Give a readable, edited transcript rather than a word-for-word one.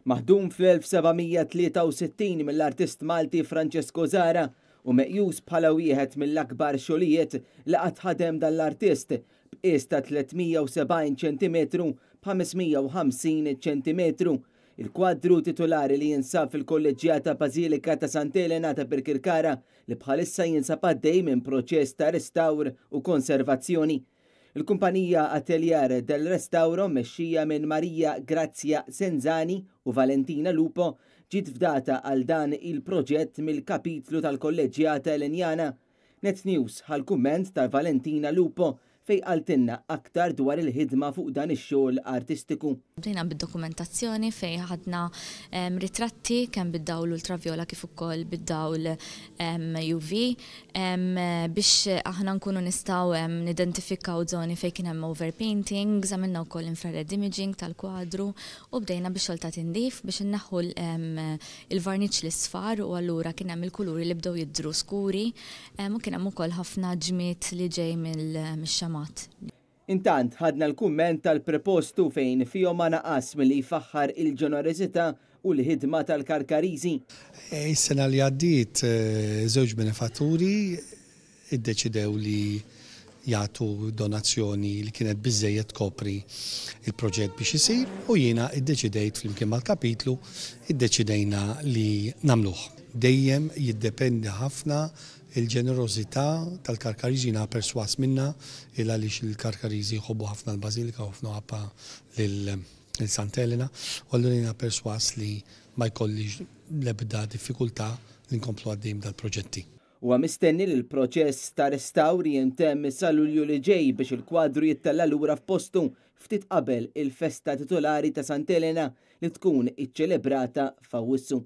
Maħdum fl-1763 mill-artist Malti Francesco Zara u meqjus bħala wieħed mill-akbar xogħlijiet li qatt ħadem dal-artist b'qies ta' 370 cm b'550 cm. Il-kwadru titolari li jinsab fil-kolleġjata Bażilika ta' Sant'Elena ta' Birkirkara li bħalissa jinsab għaddej minn proċess ta' restawr u konservazzjoni. Il-kumpanija Atelier del Restauro mexxija minn Marija Grazia Senzani u Valentina Lupo ġiet fdata għal dan il-proġett mill-kapitlu tal-kolleġjata Elenjana. Net News ħal kumment tal-Valentina Lupo fej qaltilna aktar dwar il-ħidma fuq dan ix-xogħol artistiku. Bdejna bid-dokumentazzjoni fej ħadna ritratti kemm bid-dawl ultravjola kif ukoll bid-dawl UV biex aħna nkunu nistgħu nidentifikaw żoni fejn kien hemm overpainting, żamilna wkoll infrared imaging tal-kwadru u bdejna biex xogħol ta' tindif biex inneħħu il-varniċ l-isfar u allura kien hemm il-kuluri li bdew jidhru skuri u kien hemm ukoll ħafna ġmied li ġej mill-xamat. Intant ħadna l-kumment tal-prepostu fejn fihom ma naqas milli jfaħħar il-ġenerożità u l-ħidma tal-Karkariżi. Is-sena li għaddiet żewġ benefatturi iddeċidew li jagħtu donazzjoni li kienet biżżejjed tkopri il-proġett biex isir u jiena iddeċidejt flimkien mal-kapitlu iddeċidejna li nagħmluh. Dejjem jiddependi ħafna il-ġenerosità tal-Karkariżi jiena perswas minna il għaliex il-Karkariżi jħobbu ħafna l-Bażilika u ħafna ħabba lil-Sant'Elena u allura jiena perswas li ma jkollix l-ebda diffikultà li nkomplu għaddejjem dal-proġetti. Huwa mistenni li l-proċess ta' restawri jintemm sa' Lulju li ġej biex il-kwadru jittella lura f'postu ftit qabel il-festa titolari ta' Sant'Elena li tkun iċċelebrata f'Awwissu.